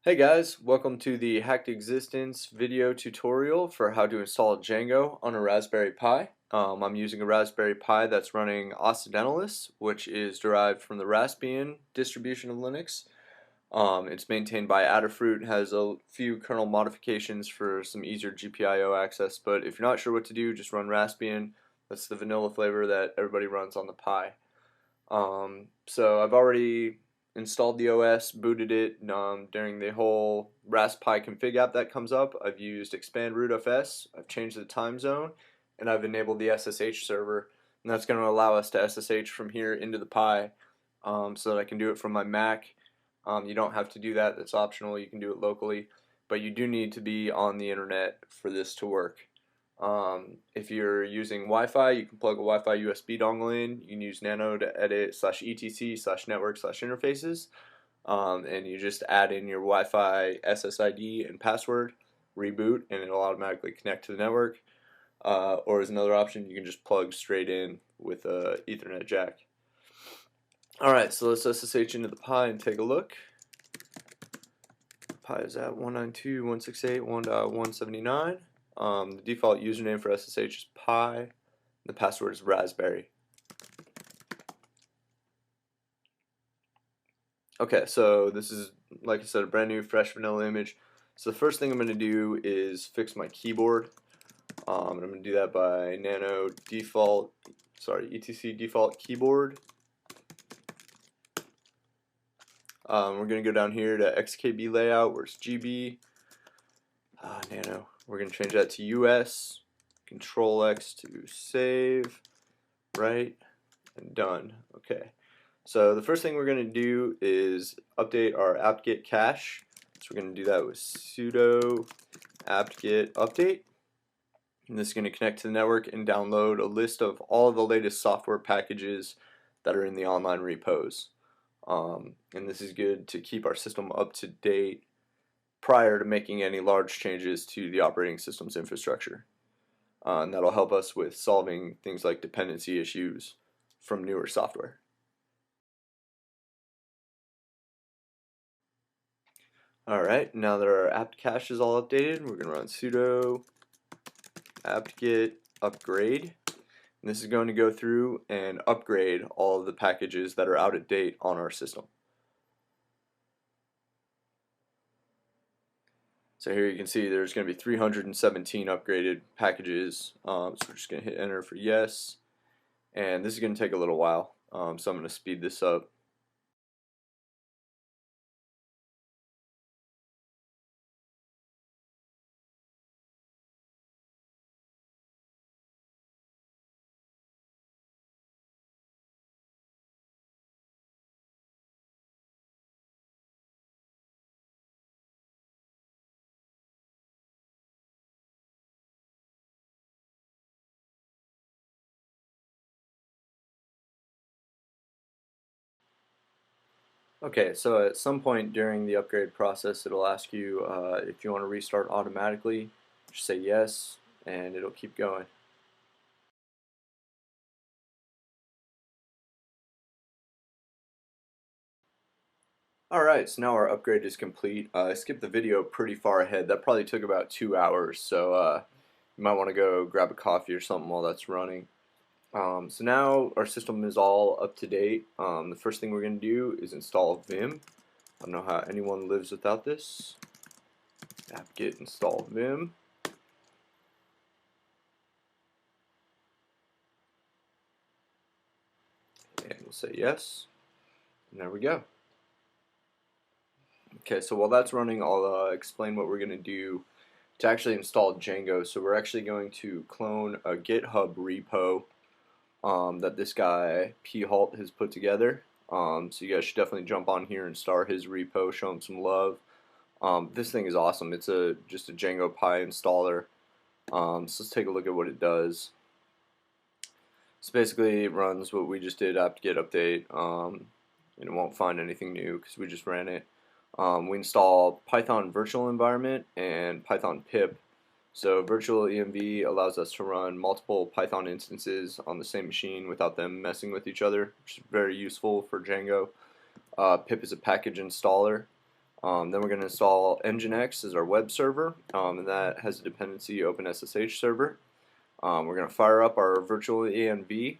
Hey guys, welcome to the HackedExistence video tutorial for how to install Django on a Raspberry Pi. I'm using a Raspberry Pi that's running Occidentalis, which is derived from the Raspbian distribution of Linux. It's maintained by Adafruit, has a few kernel modifications for some easier GPIO access, but if you're not sure what to do, just run Raspbian. That's the vanilla flavor that everybody runs on the Pi. So I've already installed the OS, booted it during the whole Raspberry config app that comes up. I've used expand rootfs, I've changed the time zone, and I've enabled the SSH server, and that's going to allow us to SSH from here into the Pi so that I can do it from my Mac. You don't have to do that, that's optional, you can do it locally, but you do need to be on the internet for this to work. If you're using Wi-Fi, you can plug a Wi-Fi USB dongle in. You can use Nano to edit /etc/network/interfaces, and you just add in your Wi-Fi SSID and password, reboot, and it'll automatically connect to the network. Or as another option, you can just plug straight in with a Ethernet jack. Alright, so let's SSH into the Pi and take a look. Pi is at 192.168.1.179. The default username for SSH is Pi. The password is Raspberry. Okay, so this is, like I said, a brand new fresh vanilla image. So the first thing I'm going to do is fix my keyboard. And I'm going to do that by nano default, etc default keyboard. We're going to go down here to XKB layout, where it's GB. Nano. We're going to change that to US. Control X to save. Right. And done. Okay. So the first thing we're going to do is update our apt-get cache. So we're going to do that with sudo apt-get update. And this is going to connect to the network and download a list of all of the latest software packages that are in the online repos. And this is good to keep our system up to date prior to making any large changes to the operating system's infrastructure. And that'll help us with solving things like dependency issues from newer software. Alright, now that our apt cache is all updated, we're going to run sudo apt-get upgrade. And this is going to go through and upgrade all of the packages that are out of date on our system. So here you can see there's going to be 317 upgraded packages. So we're just going to hit enter for yes. And this is going to take a little while, so I'm going to speed this up. Okay, so at some point during the upgrade process, it'll ask you if you want to restart automatically. Just say yes, and it'll keep going. Alright, so now our upgrade is complete. I skipped the video pretty far ahead. That probably took about 2 hours, so you might want to go grab a coffee or something while that's running. So now our system is all up to date. The first thing we're going to do is install Vim. I don't know how anyone lives without this. Apt-get install Vim. And we'll say yes. And there we go. Okay, so while that's running, I'll explain what we're going to do to actually install Django. So we're actually going to clone a GitHub repo that this guy phalt has put together. So you guys should definitely jump on here and start his repo, show him some love. This thing is awesome. It's just a Django Pi installer. So let's take a look at what it does. So basically it runs what we just did, apt-get update, and it won't find anything new because we just ran it. We install Python virtual environment and Python pip. So virtual env allows us to run multiple Python instances on the same machine without them messing with each other, which is very useful for Django. Pip is a package installer. Then we're going to install Nginx as our web server, and that has a dependency OpenSSH server. We're going to fire up our virtual env,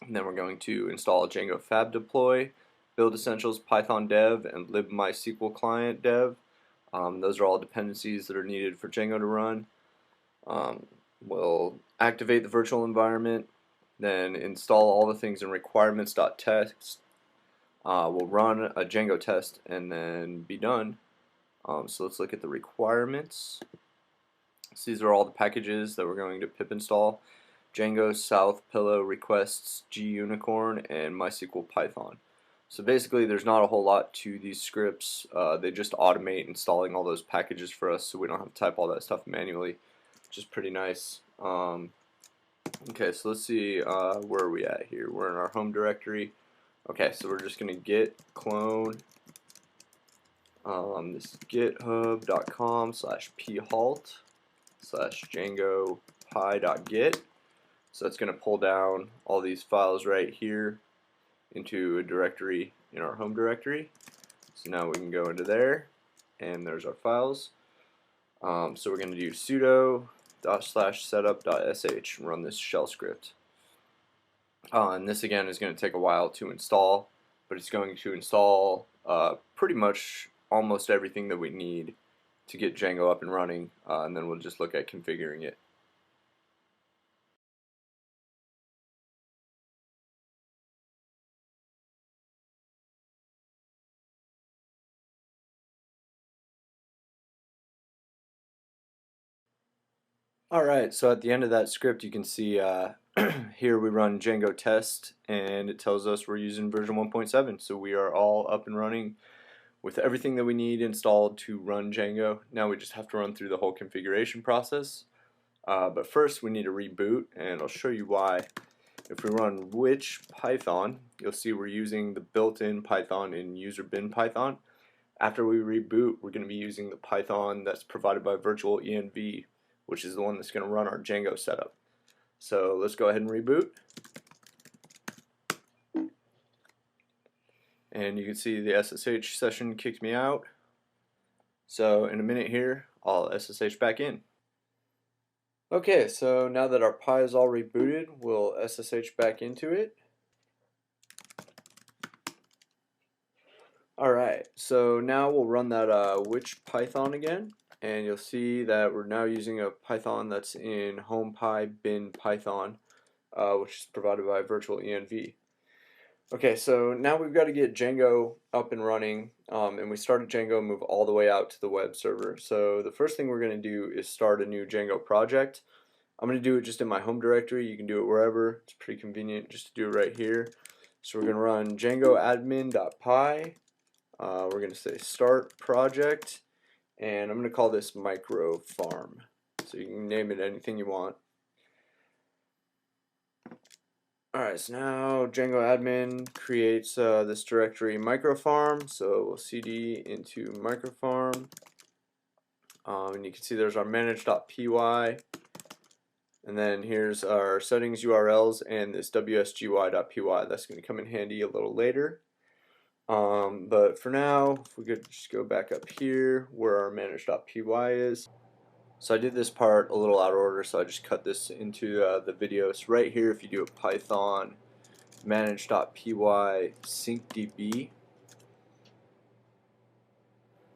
and then we're going to install Django fab deploy, build essentials, Python dev, and libmysql client dev. Those are all dependencies that are needed for Django to run. We'll activate the virtual environment, then install all the things in requirements.txt. We'll run a Django test and then be done. So let's look at the requirements. So these are all the packages that we're going to pip install: Django, South, Pillow, Requests, Gunicorn, and MySQL Python. So basically there's not a whole lot to these scripts. They just automate installing all those packages for us so we don't have to type all that stuff manually, which is pretty nice. Okay, so let's see, where are we at here? We're in our home directory. Okay, so we're just going to git clone this github.com/phalt/django-py.git. So that's going to pull down all these files right here into a directory in our home directory. So now we can go into there, and there's our files. So we're going to do sudo /setup.sh and run this shell script. And this again is going to take a while to install, but it's going to install pretty much almost everything that we need to get Django up and running, and then we'll just look at configuring it. Alright, so at the end of that script you can see here we run Django test, and it tells us we're using version 1.7, so we are all up and running with everything that we need installed to run Django. Now we just have to run through the whole configuration process. But first we need to reboot, and I'll show you why. If we run which Python, you'll see we're using the built-in Python in user bin Python. After we reboot, we're going to be using the Python that's provided by virtual env, which is the one that's going to run our Django setup. So let's go ahead and reboot. And you can see the SSH session kicked me out. So in a minute here, I'll SSH back in. Okay, so now that our Pi is all rebooted, we'll SSH back into it. Alright, so now we'll run that which Python again, and you'll see that we're now using a Python that's in HomePy bin Python, which is provided by virtual env. Okay, so now we've got to get Django up and running, and we started Django, move all the way out to the web server. So the first thing we're going to do is start a new Django project. I'm going to do it just in my home directory. You can do it wherever. It's pretty convenient just to do it right here. So we're going to run Django admin.py. We're going to say start project, and I'm going to call this micro farm. So you can name it anything you want. Alright, so now Django admin creates this directory microfarm, so we'll cd into microfarm, and you can see there's our manage.py, and then here's our settings URLs and this wsgy.py. That's going to come in handy a little later. But for now, if we could just go back up here where our manage.py is. So I did this part a little out of order, so I just cut this into the video. So right here, if you do a Python manage.py syncdb,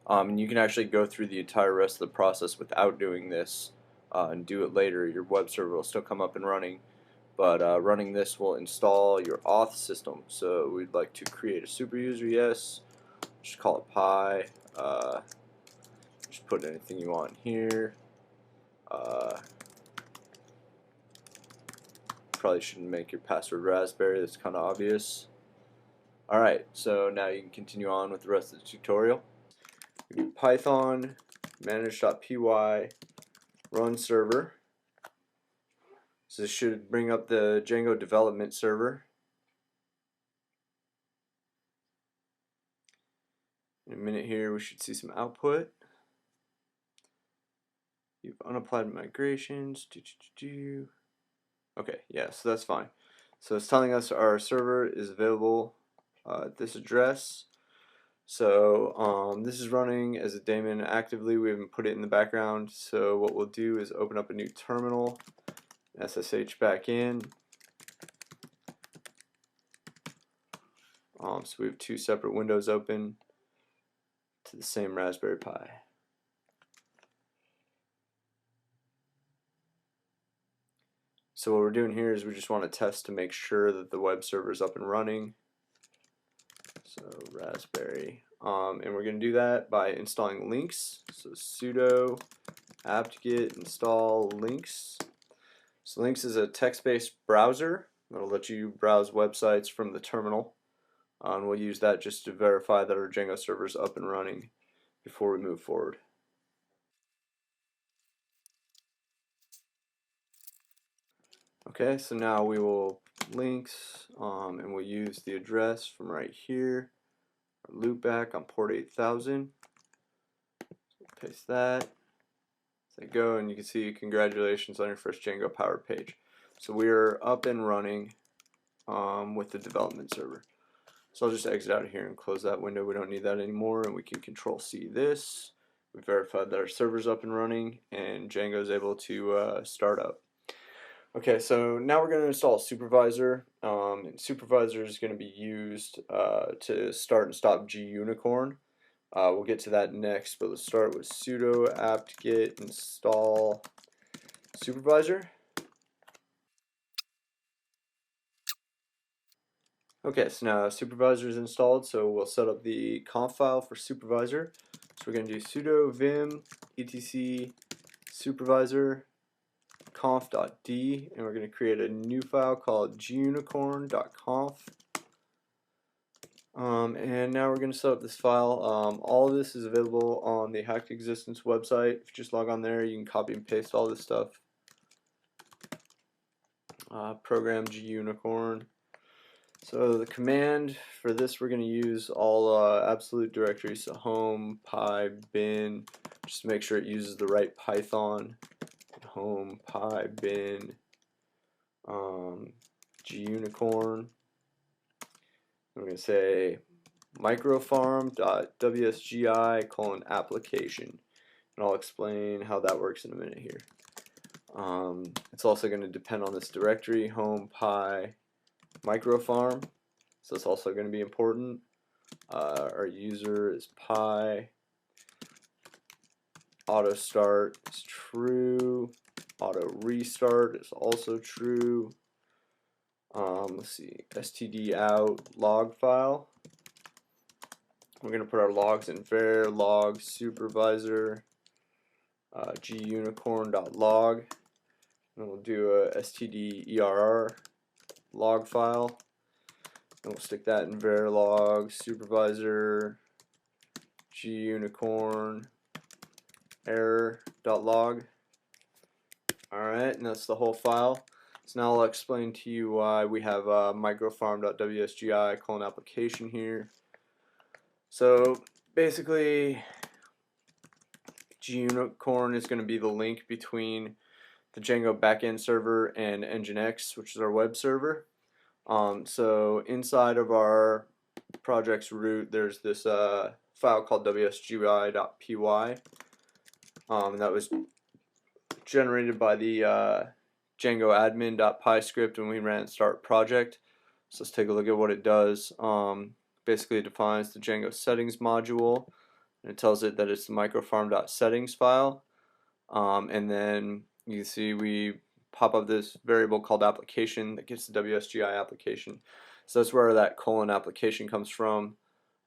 and you can actually go through the entire rest of the process without doing this and do it later. Your web server will still come up and running, but running this will install your auth system. So we'd like to create a super user, yes, just call it pi, just put anything you want here. Probably shouldn't make your password raspberry, that's kind of obvious. Alright, so now you can continue on with the rest of the tutorial. We do Python manage.py run server. So this should bring up the Django development server. In a minute here we should see some output. You've unapplied migrations. Okay, yeah, so that's fine. So it's telling us our server is available at this address. So this is running as a daemon actively. We haven't put it in the background. So what we'll do is open up a new terminal, SSH back in. So we have two separate windows open to the same Raspberry Pi. So what we're doing here is we just want to test to make sure that the web server is up and running. So Raspberry, and we're going to do that by installing Nginx. So sudo apt-get install Nginx. So Nginx is a text-based browser that'll let you browse websites from the terminal. And we'll use that just to verify that our Django server is up and running before we move forward. Okay, so now we will links, and we'll use the address from right here. Our loopback on port 8000. Paste that. So go, and you can see congratulations on your first Django powered page. So we are up and running with the development server. So I'll just exit out of here and close that window. We don't need that anymore, and we can Control C this. We verified that our server's up and running, and Django is able to start up. Okay, so now we're going to install a supervisor. And supervisor is going to be used to start and stop Gunicorn. We'll get to that next, but let's start with sudo apt-get install supervisor. Okay, so now supervisor is installed, so we'll set up the conf file for supervisor. So we're going to do sudo vim etc supervisor conf.d, and we're going to create a new file called gunicorn.conf. And now we're going to set up this file. All of this is available on the HackedExistence website. If you just log on there, you can copy and paste all this stuff. Program gunicorn. So the command for this, we're going to use all absolute directories, so home, pi, bin, just to make sure it uses the right Python. Home, pi, bin, gunicorn. I'm going to say microfarm.wsgi:application, and I'll explain how that works in a minute here. It's also going to depend on this directory, home, pi, microfarm, so it's also going to be important. Our user is pi, auto start is true, auto restart is also true. Let's see, std out log file. We're going to put our logs in var log supervisor gunicorn.log, and we'll do a std err log file, and we'll stick that in var log supervisor gunicorn error.log. Alright, and that's the whole file. So now I'll explain to you why we have microfarm.wsgi:application here. So basically, Gunicorn is going to be the link between the Django backend server and Nginx, which is our web server. So inside of our project's root, there's this file called wsgi.py, that was generated by the Django admin.py script when we ran start project. So let's take a look at what it does. Basically it defines the Django settings module, and it tells it that it's the microfarm.settings file, and then you can see we pop up this variable called application that gets the WSGI application. So that's where that :application comes from.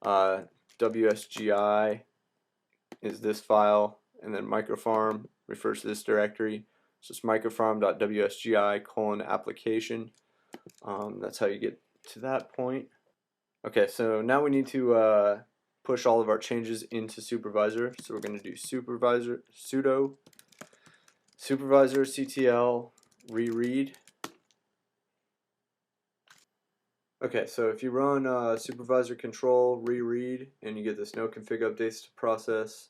WSGI is this file, and then microfarm refers to this directory. So it's microfarm.wsgi:application. That's how you get to that point. Okay, so now we need to push all of our changes into supervisor. So we're going to do supervisor sudo supervisor ctl reread. Okay, so if you run supervisor control reread and you get this no config updates to process,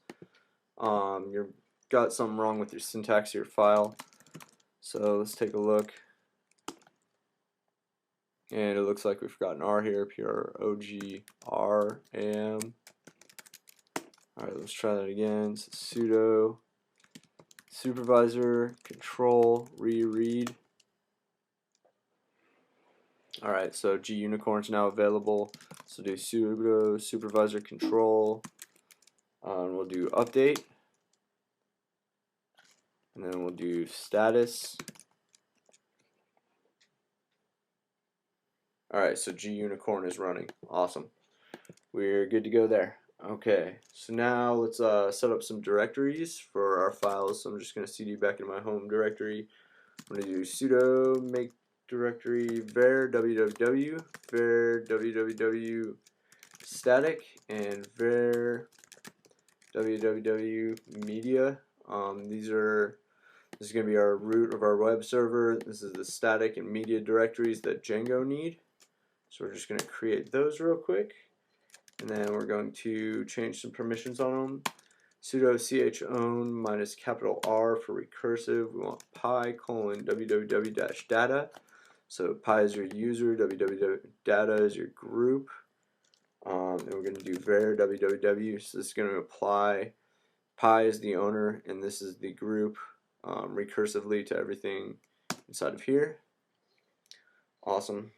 you've got something wrong with your syntax of your file. So let's take a look. And it looks like we've got an R here, PROGRAM. Alright, let's try that again. So sudo supervisor control reread. Alright, so Gunicorn is now available. So do sudo supervisor control, and we'll do update, and then we'll do status. Alright, so Gunicorn is running. Awesome. We're good to go there. Okay, so now let's set up some directories for our files. So I'm just going to cd back into my home directory. I'm going to do sudo make directory var www var www static and var www media. This is going to be our root of our web server. This is the static and media directories that Django need. So we're just going to create those real quick, and then we're going to change some permissions on them. Sudo chown minus capital R for recursive. We want pi colon www-data. So pi is your user, www-data is your group. And we're going to do var www. So this is going to apply pi is the owner, and this is the group recursively to everything inside of here. Awesome.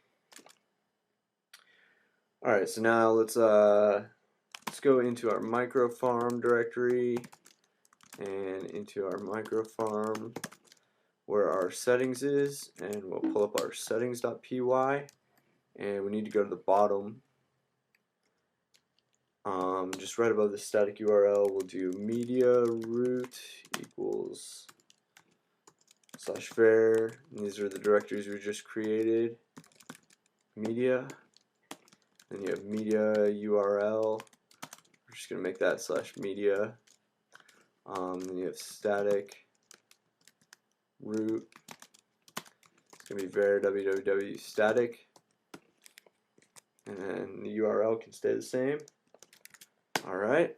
Alright, so now let's go into our microfarm directory and into our microfarm where our settings is, and we'll pull up our settings.py, and we need to go to the bottom. Just right above the static URL, we'll do media root equals /var, and these are the directories we just created. Media, then you have media URL. We're just going to make that /media. Then you have static root. It's going to be var www static, and then the URL can stay the same. Alright.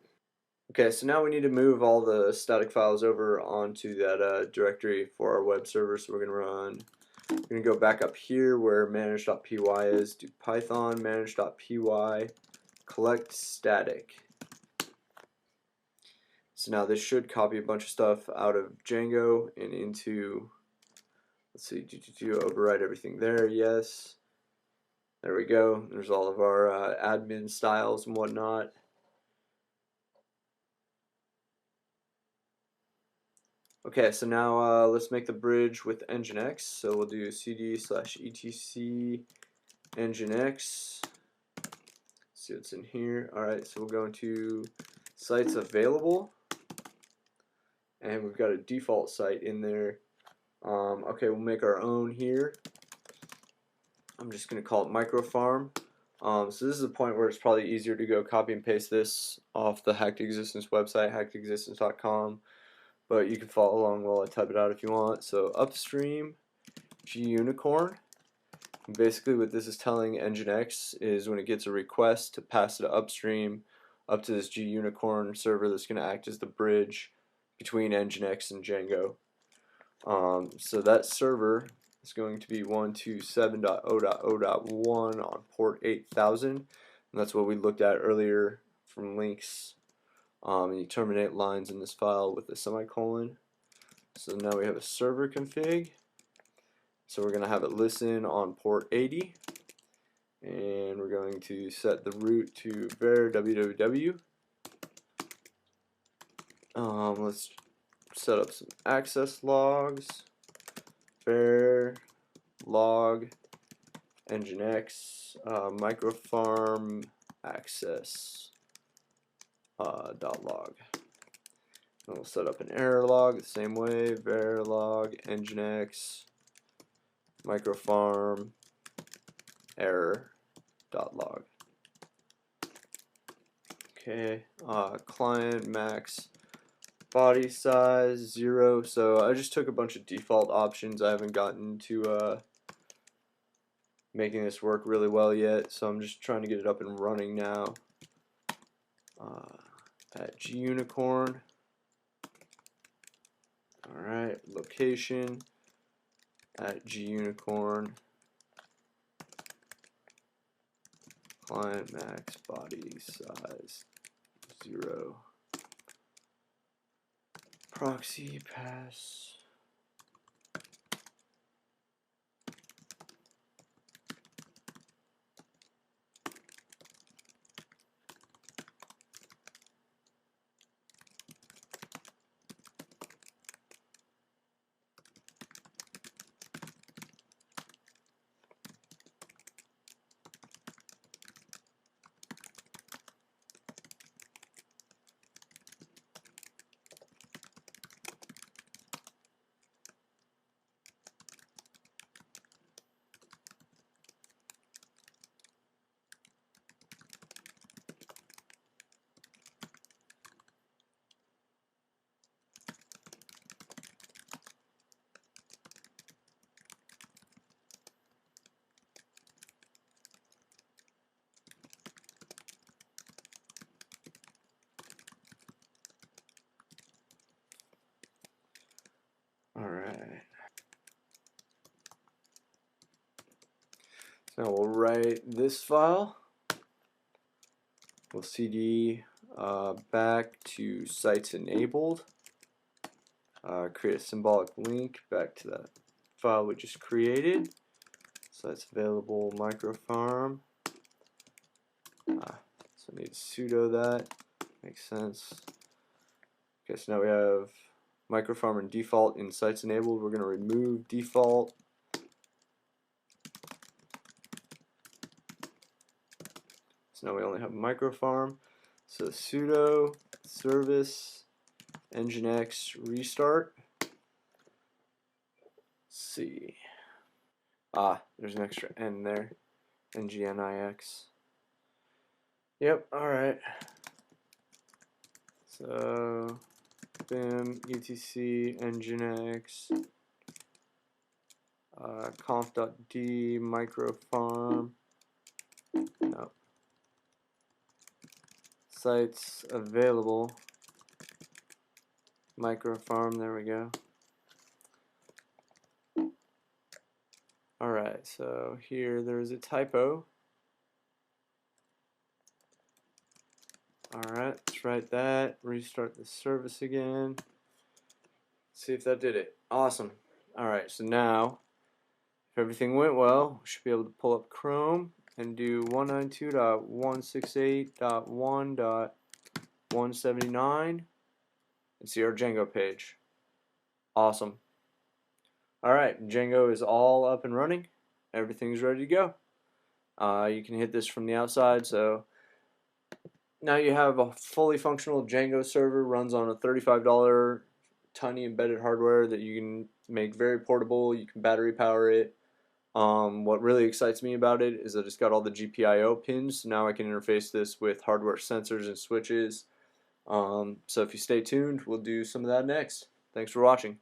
Okay, so now we need to move all the static files over onto that directory for our web server. So we're going to go back up here where manage.py is, do python manage.py collect static. So now this should copy a bunch of stuff out of Django and into, let's see, override everything there, yes. There we go. There's all of our admin styles and whatnot. Okay, so now let's make the bridge with Nginx. So we'll do cd/etc Nginx. See what's in here. Alright, so we'll go into sites available, and we've got a default site in there. Okay, we'll make our own here. I'm just going to call it microfarm. So this is a point where it's probably easier to go copy and paste this off the HackedExistence website, HackedExistence.com. But you can follow along while I type it out if you want. So upstream Gunicorn. Basically what this is telling Nginx is when it gets a request to pass it upstream up to this Gunicorn server that's going to act as the bridge between Nginx and Django. So that server is going to be 127.0.0.1 on port 8000, and that's what we looked at earlier from links. And you terminate lines in this file with a semicolon. So now we have a server config. So we're going to have it listen on port 80, and we're going to set the root to var www. Let's set up some access logs. Var log Nginx microfarm access .log. And we'll set up an error log the same way. Var log Nginx microfarm error.log. Okay, client max body size 0. So I just took a bunch of default options. I haven't gotten to making this work really well yet, so I'm just trying to get it up and running now. At Gunicorn. Alright, location at Gunicorn. Client max body size 0. proxy pass. Alright. So now we'll write this file. We'll cd back to sites enabled. Create a symbolic link back to that file we just created. So that's available microfarm. So I need to sudo that. Makes sense. Okay, so now we have microfarm and default in sites enabled. We're going to remove default. So now we only have microfarm. So sudo service nginx restart. Let's see. There's an extra N there. Nginx. Yep, alright. So bim etc nginx conf.d microfarm. No. Sites available microfarm, there we go. Alright, so here there's a typo. Alright, let's write that, restart the service again. See if that did it. Awesome. Alright, so now if everything went well, we should be able to pull up Chrome and do 192.168.1.179 and see our Django page. Awesome. Alright, Django is all up and running. Everything's ready to go. You can hit this from the outside, so now you have a fully functional Django server, runs on a $35 tiny embedded hardware that you can make very portable. You can battery power it. What really excites me about it is that it's got all the GPIO pins, so now I can interface this with hardware sensors and switches. So if you stay tuned, we'll do some of that next. Thanks for watching.